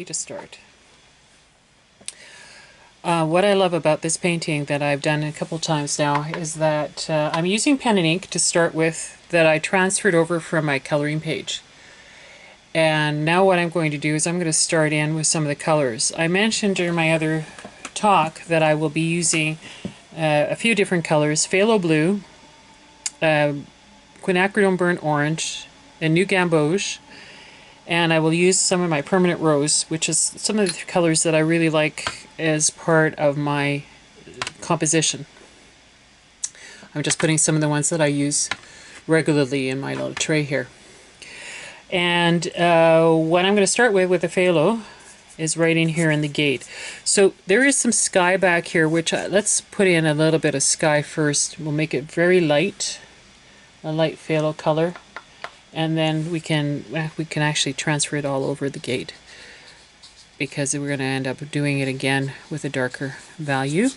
To start. What I love about this painting that I've done a couple times now is that I'm using pen and ink to start with that I transferred over from my coloring page. And now what I'm going to do is I'm going to start in with some of the colors. I mentioned during my other talk that I will be using a few different colors: Phthalo Blue, Quinacridone Burnt Orange, and New Gamboge. And I will use some of my permanent rose, which is some of the colors that I really like as part of my composition. I'm just putting some of the ones that I use regularly in my little tray here. And what I'm going to start with the phthalo is right in here in the gate. So there is some sky back here, which let's put in a little bit of sky first. We'll make it very light, a light phthalo color. And then we can actually transfer it all over the gate, because we're going to end up doing it again with a darker value.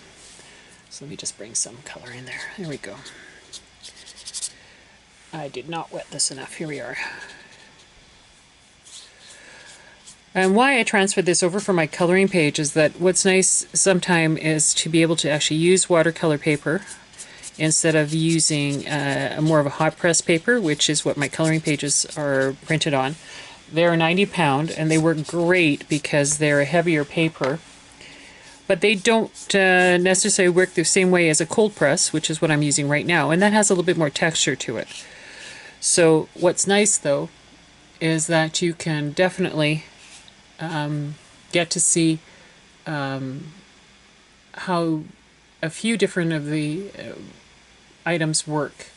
So let me just bring some color in there. There we go. I did not wet this enough. Here we are. And why I transferred this over from my coloring page is that what's nice sometimes is to be able to actually use watercolor paper instead of using more of a hot press paper, which is what my coloring pages are printed on. They're 90 pound and they work great because they're a heavier paper, but they don't necessarily work the same way as a cold press, which is what I'm using right now, and that has a little bit more texture to it. So what's nice though is that you can definitely get to see how a few different of the items work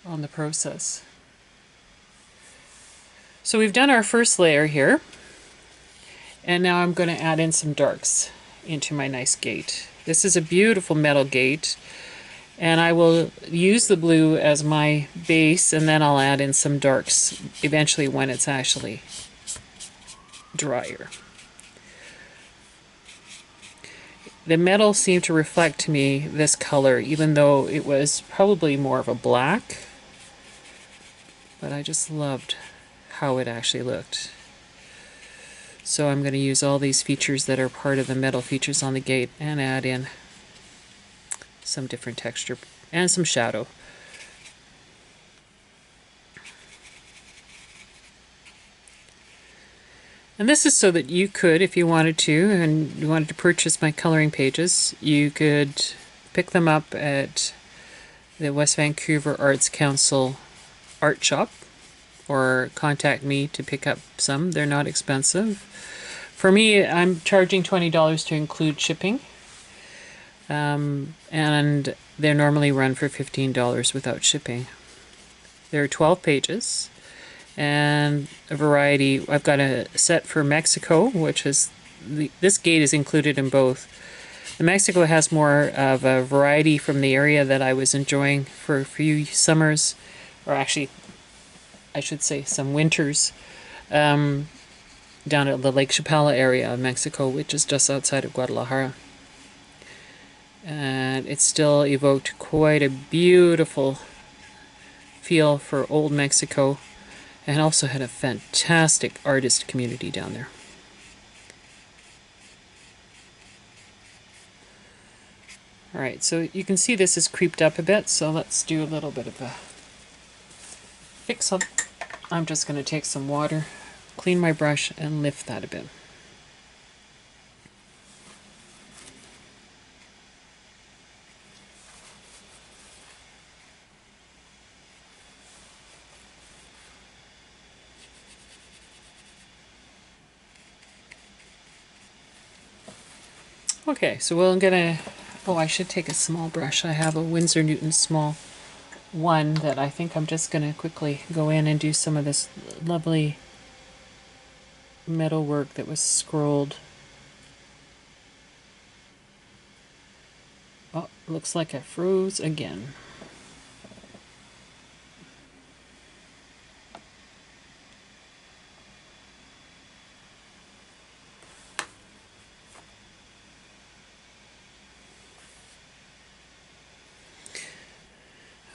on the process. So we've done our first layer here, and now I'm going to add in some darks into my nice gate. This is a beautiful metal gate, and I will use the blue as my base, and then I'll add in some darks eventually when it's actually drier. The metal seemed to reflect to me this color, even though it was probably more of a black. But I just loved how it actually looked. So I'm going to use all these features that are part of the metal features on the gate and add in some different texture and some shadow. And this is so that you could, if you wanted to, and you wanted to purchase my coloring pages, you could pick them up at the West Vancouver Arts Council art shop, or contact me to pick up some. They're not expensive. For me, I'm charging $20 to include shipping, and they're normally run for $15 without shipping. There are 12 pages. And a variety. I've got a set for Mexico, which is this gate is included in both. The Mexico has more of a variety from the area that I was enjoying for a few summers, or actually I should say some winters, down at the Lake Chapala area of Mexico, which is just outside of Guadalajara. And it still evoked quite a beautiful feel for old Mexico, and also had a fantastic artist community down there. Alright, so you can see this is creeped up a bit, so let's do a little bit of a fix up. I'm just going to take some water, clean my brush, and lift that a bit. Okay, so we're gonna, I should take a small brush. I have a Winsor Newton small one that I think I'm just gonna quickly go in and do some of this lovely metal work that was scrolled. Oh, looks like I froze again.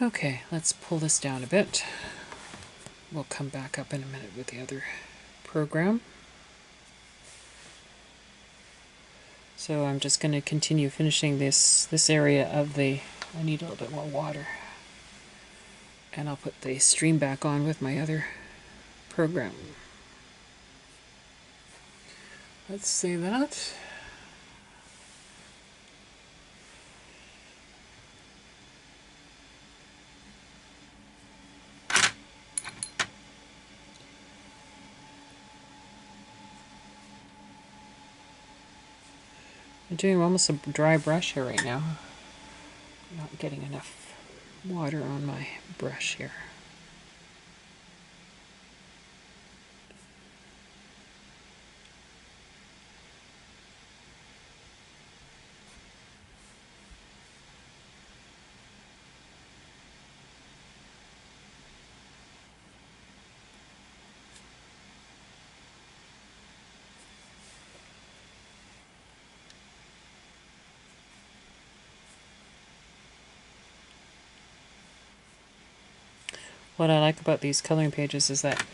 Okay, let's pull this down a bit. We'll come back up in a minute with the other program. So I'm just going to continue finishing this area of the, I need a little bit more water. And I'll put the stream back on with my other program. Let's see that. I'm doing almost a dry brush here right now. Not getting enough water on my brush here. What I like about these coloring pages is that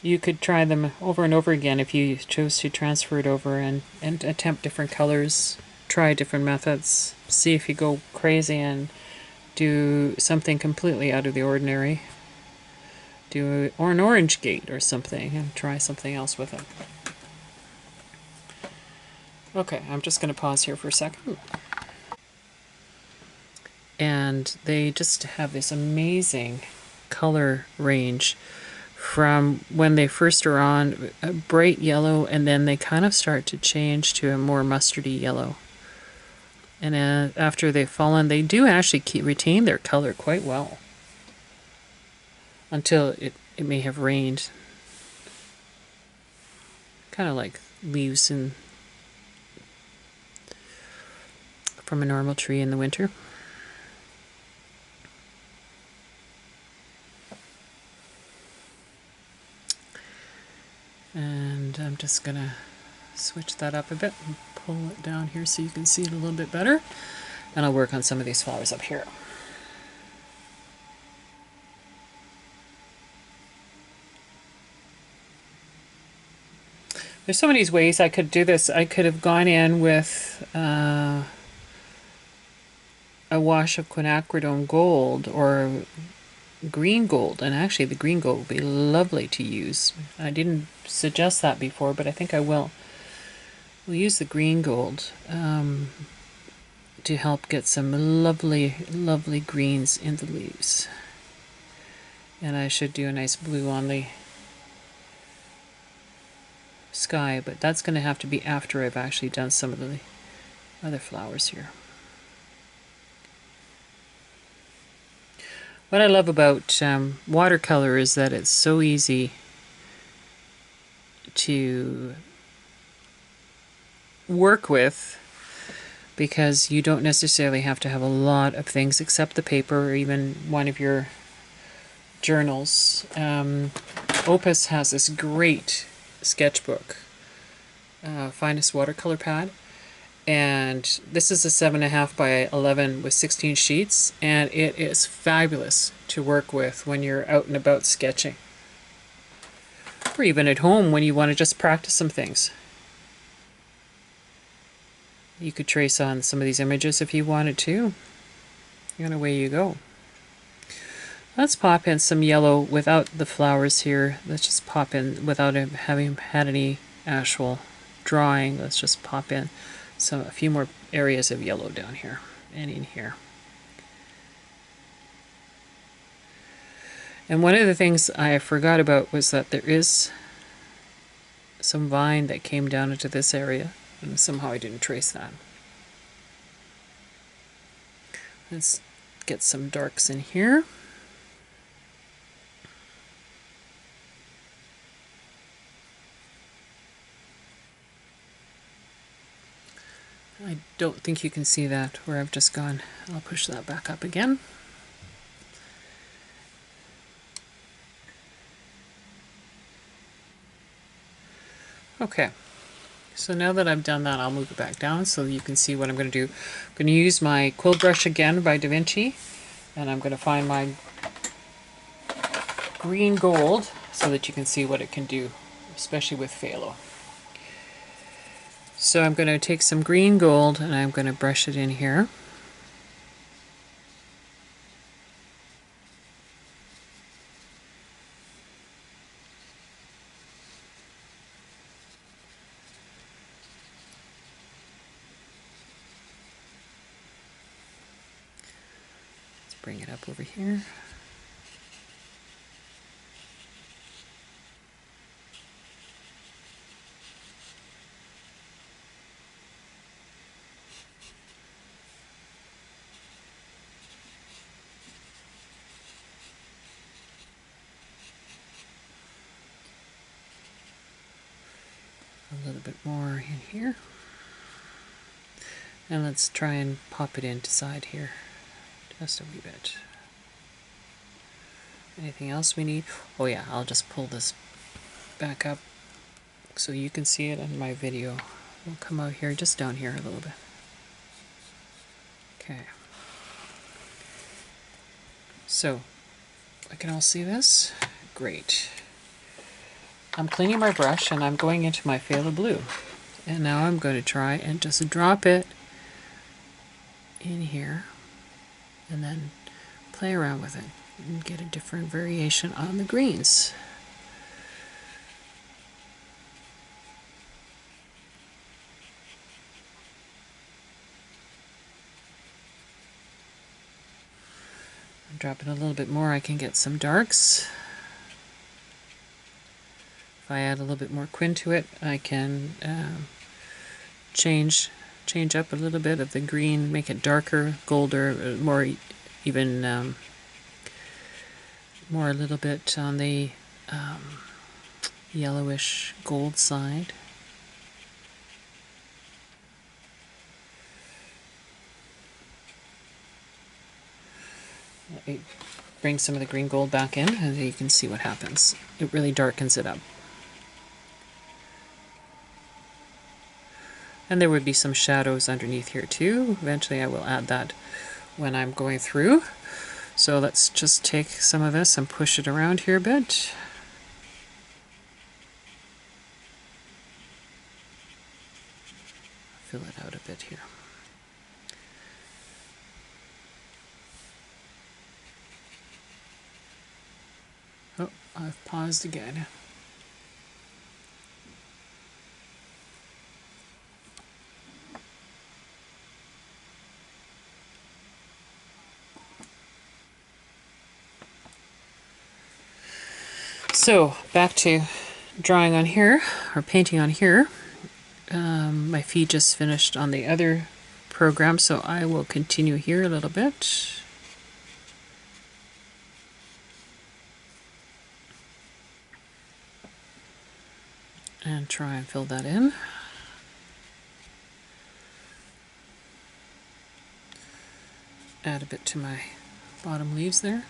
you could try them over and over again if you chose to transfer it over and attempt different colors, try different methods, see if you go crazy and do something completely out of the ordinary. Do an orange gate or something and try something else with it. Okay, I'm just going to pause here for a second. And they just have this amazing color range from when they first are on a bright yellow, and then they kind of start to change to a more mustardy yellow. And after they've fallen, they do actually retain their color quite well until it may have rained. Kind of like leaves from a normal tree in the winter. And I'm just going to switch that up a bit and pull it down here so you can see it a little bit better. And I'll work on some of these flowers up here. There's so many ways I could do this. I could have gone in with a wash of Quinacridone gold or green gold, and actually the green gold would be lovely to use. I didn't suggest that before, but I think I will. We'll use the green gold to help get some lovely, lovely greens in the leaves. And I should do a nice blue on the sky, but that's going to have to be after I've actually done some of the other flowers here. What I love about watercolor is that it's so easy to work with, because you don't necessarily have to have a lot of things except the paper or even one of your journals. Opus has this great sketchbook, Finest Watercolor Pad. And this is a 7.5 by 11 with 16 sheets, and it is fabulous to work with when you're out and about sketching. Or even at home when you want to just practice some things. You could trace on some of these images if you wanted to. And away you go. Let's pop in some yellow without the flowers here. Let's just pop in without having had any actual drawing. Let's just pop in a few more areas of yellow down here and in here. And one of the things I forgot about was that there is some vine that came down into this area, and somehow I didn't trace that. Let's get some darks in here. I don't think you can see that where I've just gone. I'll push that back up again. Okay, so now that I've done that, I'll move it back down so you can see what I'm going to do. I'm going to use my quill brush again by Da Vinci, and I'm going to find my green gold so that you can see what it can do, especially with phthalo. So I'm going to take some green gold and I'm going to brush it in here. Let's bring it up over here. A little bit more in here. And let's try and pop it into side here. Just a wee bit. Anything else we need? Oh yeah, I'll just pull this back up so you can see it in my video. We'll come out here, just down here a little bit. Okay. So, I can all see this? Great. I'm cleaning my brush and I'm going into my Phthalo Blue. And now I'm going to try and just drop it in here and then play around with it and get a different variation on the greens. I'm dropping a little bit more, I can get some darks. If I add a little bit more quin to it, I can change up a little bit of the green, make it darker, golder, more even, more a little bit on the yellowish gold side. Let me bring some of the green gold back in and you can see what happens. It really darkens it up. And there would be some shadows underneath here too. Eventually I will add that when I'm going through. So let's just take some of this and push it around here a bit. Fill it out a bit here. Oh, I've paused again. So back to drawing on here, or painting on here. My feed just finished on the other program, so I will continue here a little bit. And try and fill that in. Add a bit to my bottom leaves there.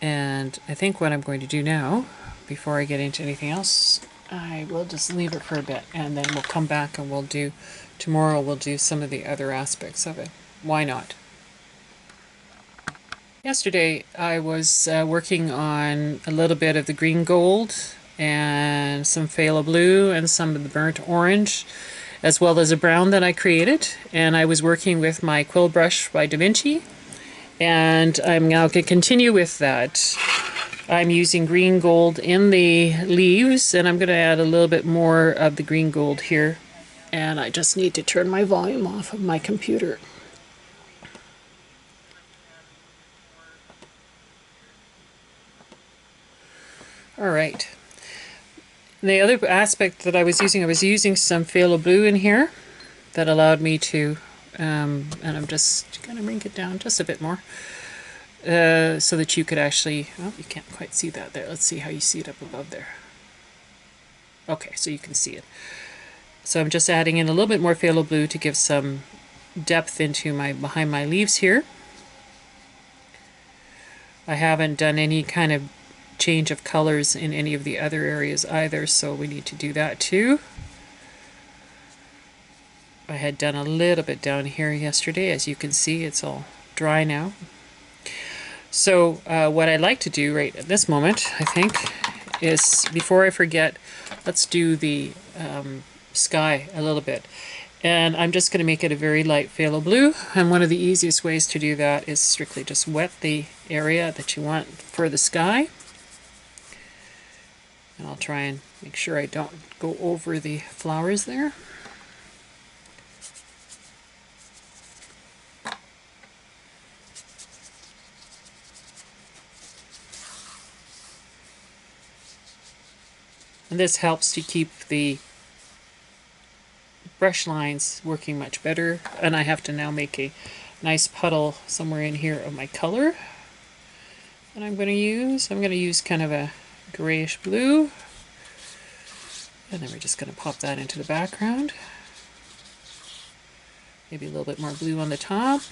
And I think what I'm going to do now, before I get into anything else, I will just leave it for a bit and then we'll come back and we'll do, tomorrow we'll do some of the other aspects of it. Why not? Yesterday I was working on a little bit of the green gold and some Phthalo Blue and some of the burnt orange, as well as a brown that I created. And I was working with my quill brush by Da Vinci. And I'm now going to continue with that. I'm using green gold in the leaves, and I'm going to add a little bit more of the green gold here. And I just need to turn my volume off of my computer. All right. The other aspect that I was using some Phthalo Blue in here that allowed me to, and I'm just going to bring it down just a bit more so that you could actually, well, you can't quite see that there. Let's see how you see it up above there. Okay, so you can see it. So I'm just adding in a little bit more Phthalo Blue to give some depth into my behind my leaves here. I haven't done any kind of change of colors in any of the other areas either, so we need to do that too. I had done a little bit down here yesterday. As you can see, it's all dry now. So what I'd like to do right at this moment, I think, is, before I forget, let's do the sky a little bit. And I'm just going to make it a very light phthalo blue, and one of the easiest ways to do that is strictly just wet the area that you want for the sky. And I'll try and make sure I don't go over the flowers there. And this helps to keep the brush lines working much better. And I have to now make a nice puddle somewhere in here of my color. And I'm going to use kind of a grayish blue. And then we're just going to pop that into the background. Maybe a little bit more blue on the top.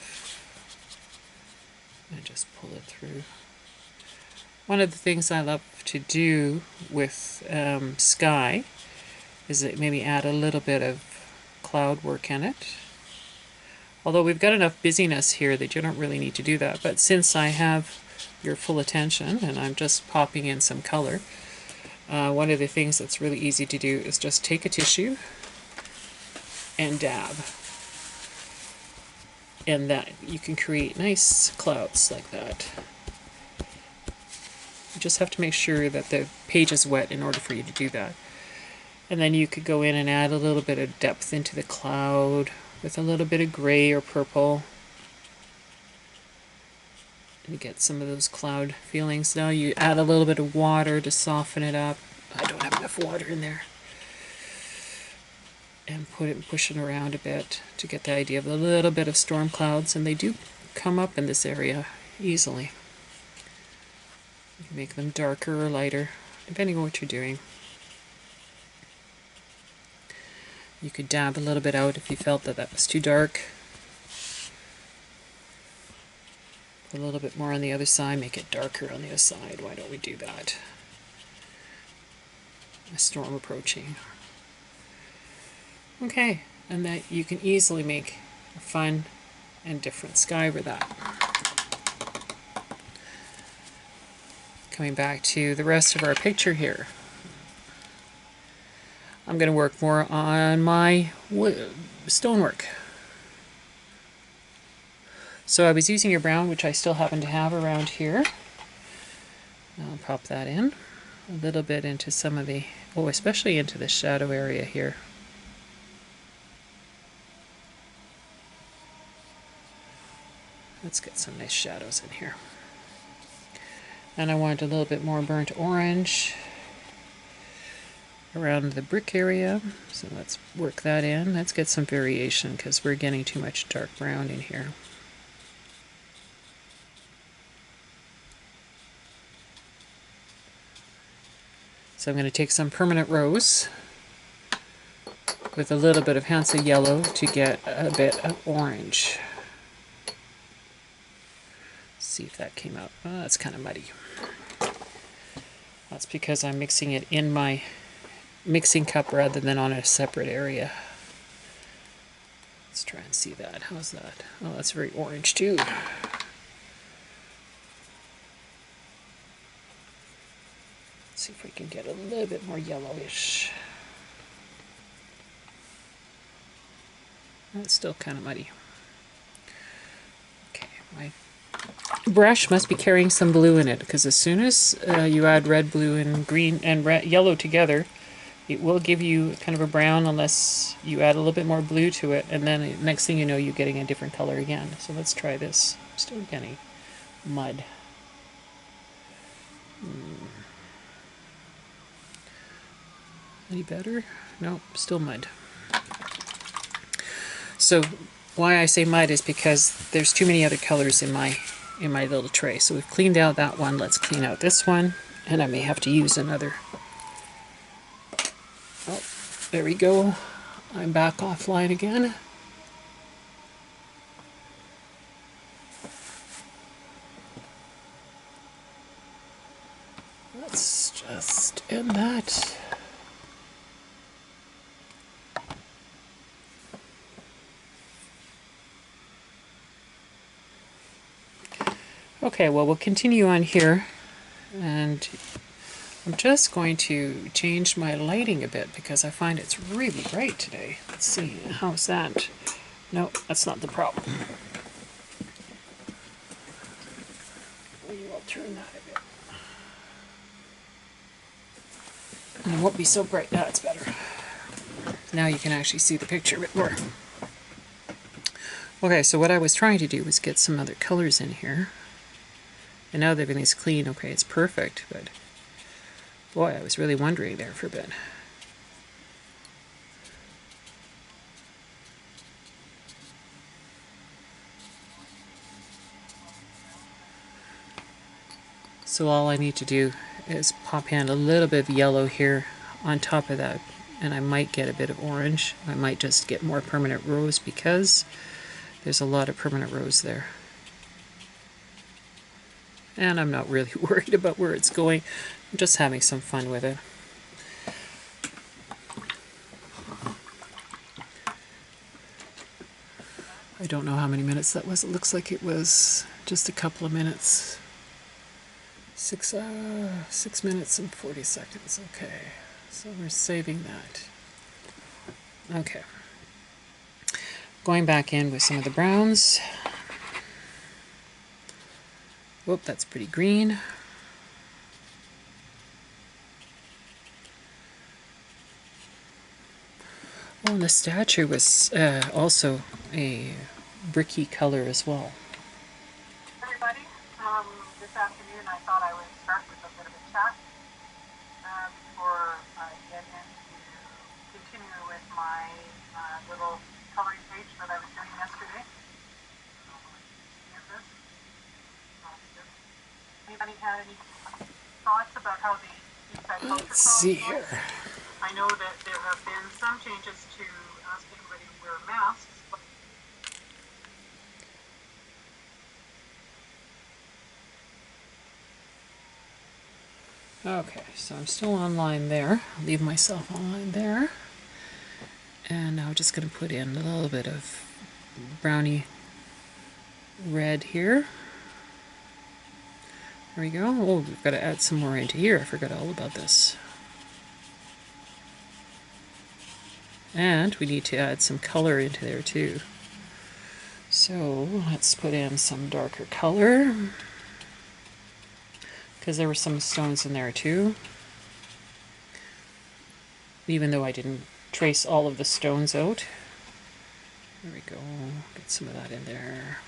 And just pull it through. One of the things I love to do with sky is that maybe add a little bit of cloud work in it. Although we've got enough busyness here that you don't really need to do that. But since I have your full attention and I'm just popping in some color, one of the things that's really easy to do is just take a tissue and dab. And that you can create nice clouds like that. You just have to make sure that the page is wet in order for you to do that. And then you could go in and add a little bit of depth into the cloud with a little bit of gray or purple. And get some of those cloud feelings. Now you add a little bit of water to soften it up. I don't have enough water in there. And push it around a bit to get the idea of a little bit of storm clouds. And they do come up in this area easily. You can make them darker or lighter, depending on what you're doing. You could dab a little bit out if you felt that that was too dark. A little bit more on the other side, make it darker on the other side. Why don't we do that? A storm approaching. Okay, and that you can easily make a fun and different sky with that. Coming back to the rest of our picture here. I'm going to work more on my stonework. So I was using a brown, which I still happen to have around here. I'll pop that in a little bit into some of the, especially into the shadow area here. Let's get some nice shadows in here. And I want a little bit more burnt orange around the brick area, so let's work that in. Let's get some variation because we're getting too much dark brown in here. So I'm going to take some permanent rose with a little bit of Hansa yellow to get a bit of orange. See if that came out. Oh, that's kind of muddy. That's because I'm mixing it in my mixing cup rather than on a separate area. Let's try and see that. How's that? Oh, that's very orange too. Let's see if we can get a little bit more yellowish. That's still kind of muddy. Okay, my brush must be carrying some blue in it, because as soon as you add red, blue, and green and yellow together, it will give you kind of a brown unless you add a little bit more blue to it, and then next thing you know, you're getting a different color again. So let's try this. I'm still getting mud. Any better? No, still mud. So why I say mud is because there's too many other colors in my little tray. So we've cleaned out that one. Let's clean out this one, and I may have to use another. Oh, there we go. I'm back offline again. Let's just end that. Okay, well, we'll continue on here, and I'm just going to change my lighting a bit because I find it's really bright today. Let's see, how's that? No, that's not the problem. We will turn that a bit. And it won't be so bright. Now it's better. Now you can actually see the picture a bit more. Okay, so what I was trying to do was get some other colors in here. And now that everything's clean, okay, it's perfect, but boy, I was really wondering there for a bit. So all I need to do is pop in a little bit of yellow here on top of that, and I might get a bit of orange. I might just get more permanent rose because there's a lot of permanent rose there. And I'm not really worried about where it's going. I'm just having some fun with it. I don't know how many minutes that was. It looks like it was just a couple of minutes. 6 minutes and 40 seconds. Okay, so we're saving that. Okay. Going back in with some of the browns. Whoop, that's pretty green. Oh, and the statue was also a bricky color as well. Everybody, this afternoon I thought I would start with a bit of a chat before I get into continue with my little coloring page that I was doing yesterday. Anybody had any thoughts about how the Eastside Culture Let's see here. I know that there have been some changes to ask everybody to wear masks. Okay, so I'm still online there. I'll leave myself online there. And now I'm just going to put in a little bit of brownie red here. There we go. Oh, we've got to add some more into here. I forgot all about this. And we need to add some color into there too. So let's put in some darker color, because there were some stones in there too. Even though I didn't trace all of the stones out. There we go. Get some of that in there.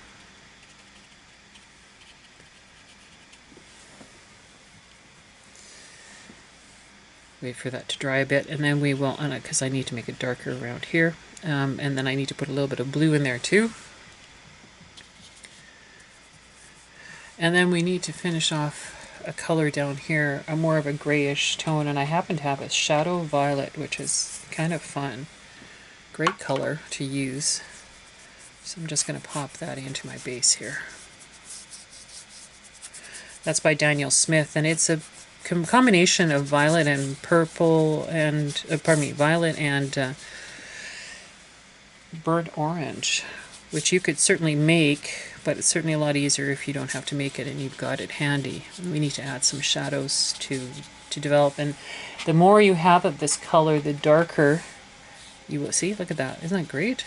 Wait for that to dry a bit, and then we will, because I need to make it darker around here. And then I need to put a little bit of blue in there too. And then we need to finish off a color down here, a more of a grayish tone, and I happen to have a shadow violet, which is kind of fun. Great color to use. So I'm just going to pop that into my base here. That's by Daniel Smith, and it's a combination of violet and purple and, violet and burnt orange, which you could certainly make, but it's certainly a lot easier if you don't have to make it and you've got it handy. And we need to add some shadows to develop, and the more you have of this color, the darker you will see. Look at that. Isn't that great?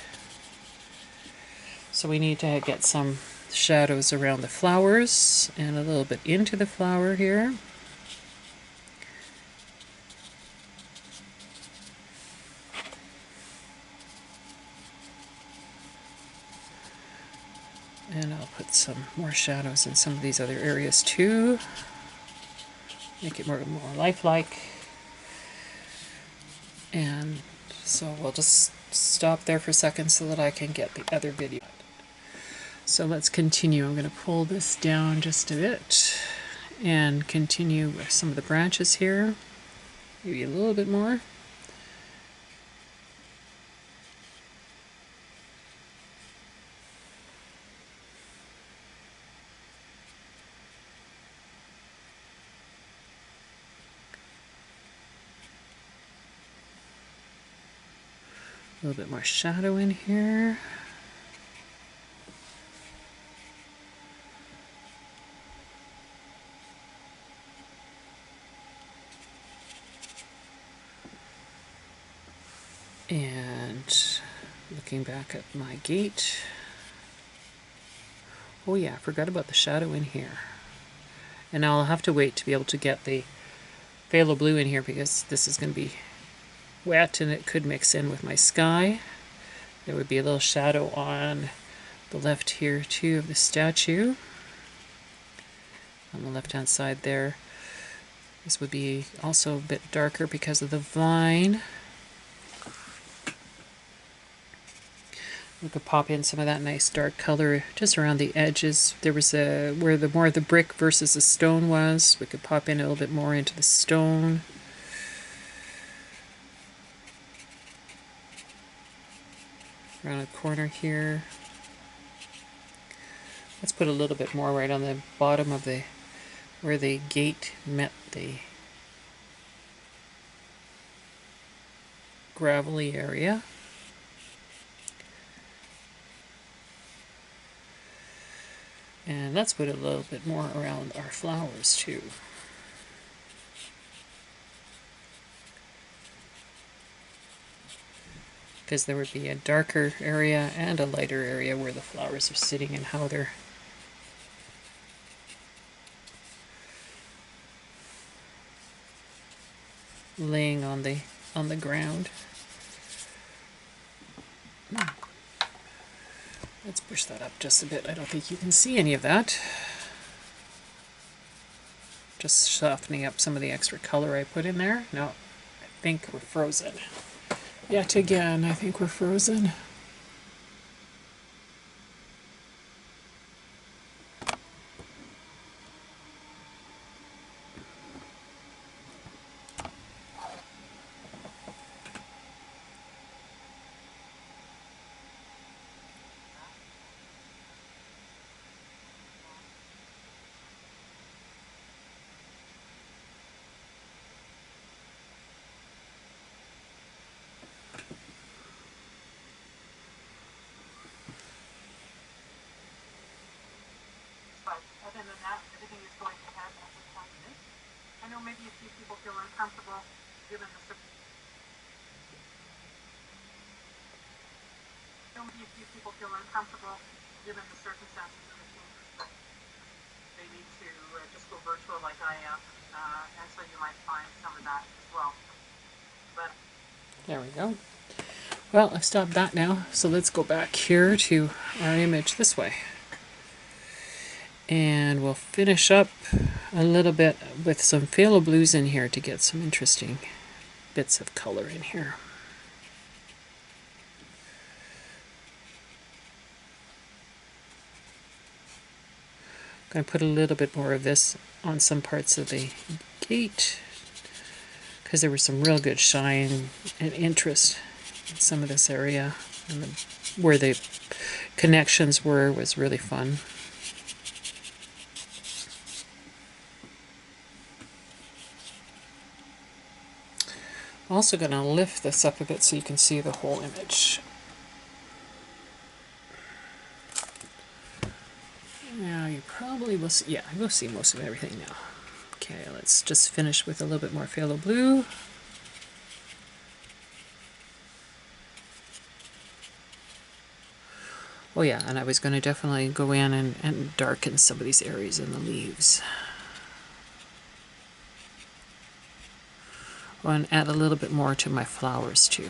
So we need to get some shadows around the flowers and a little bit into the flower here. And I'll put some more shadows in some of these other areas too. Make it more lifelike. And so we'll just stop there for a second so that I can get the other video. So let's continue. I'm going to pull this down just a bit and continue with some of the branches here. Maybe a little bit more. A little bit more shadow in here. And looking back at my gate. Oh yeah, I forgot about the shadow in here. And now I'll have to wait to be able to get the phthalo blue in here because this is going to be wet and it could mix in with my sky. There would be a little shadow on the left here too of the statue. On the left hand side there. This would be also a bit darker because of the vine. We could pop in some of that nice dark color just around the edges. There was where the more the brick versus the stone was. We could pop in a little bit more into the stone. Around the corner here. Let's put a little bit more right on the bottom of the where the gate met the gravelly area. And let's put a little bit more around our flowers too. Because there would be a darker area and a lighter area where the flowers are sitting and how they're laying on the ground. Let's push that up just a bit. I don't think you can see any of that. Just softening up some of the extra color I put in there. No, I think we're frozen. Yet again, I think we're frozen. But other than that, everything is going ahead as it has been. I know maybe a few people feel uncomfortable given the circumstances of the changes, but they need to just go virtual like I am, and so you might find some of that as well. But There we go. Well, I've stopped that now, so let's go back here to our image this way. And we'll finish up a little bit with some phthalo blues in here to get some interesting bits of color in here. I'm going to put a little bit more of this on some parts of the gate because there was some real good shine and interest in some of this area, and where the connections were was really fun. I'm also going to lift this up a bit so you can see the whole image. Now you probably will see, yeah, you'll see most of everything now. Okay, let's just finish with a little bit more phthalo blue. Oh yeah, and I was going to definitely go in and darken some of these areas in the leaves. Oh, and add a little bit more to my flowers too.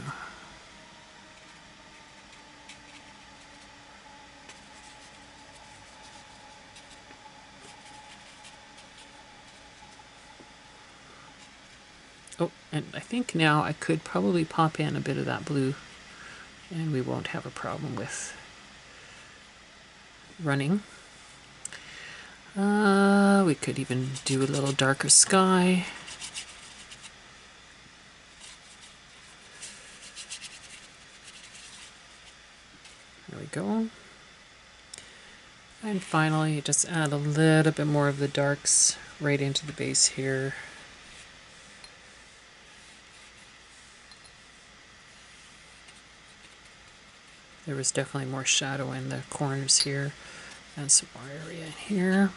Oh, and I think now I could probably pop in a bit of that blue and we won't have a problem with running. We could even do a little darker sky. There we go. And finally, just add a little bit more of the darks right into the base here. There was definitely more shadow in the corners here and some more area in here.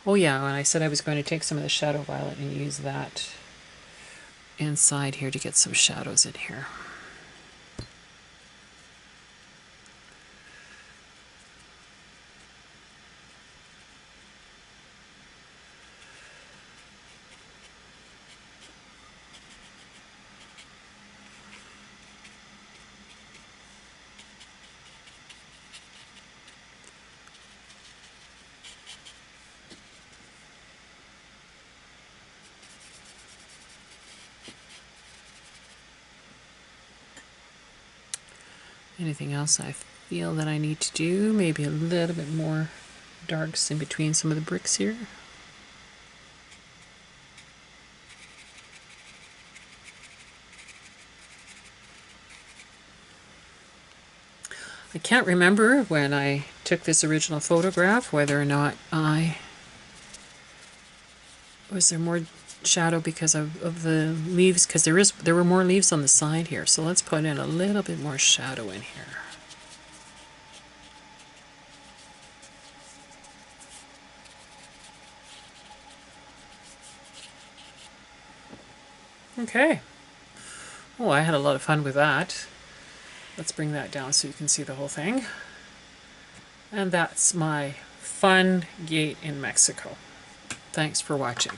Oh yeah, and I said I was going to take some of the shadow violet and use that inside here to get some shadows in here. Anything else I feel that I need to do? Maybe a little bit more darks in between some of the bricks here. I can't remember when I took this original photograph whether or not was there more shadow because of the leaves, because there were more leaves on the side here, so let's put in a little bit more shadow in here. Okay. Oh, I had a lot of fun with that. Let's bring that down so you can see the whole thing. And that's my fun gate in Mexico. Thanks for watching.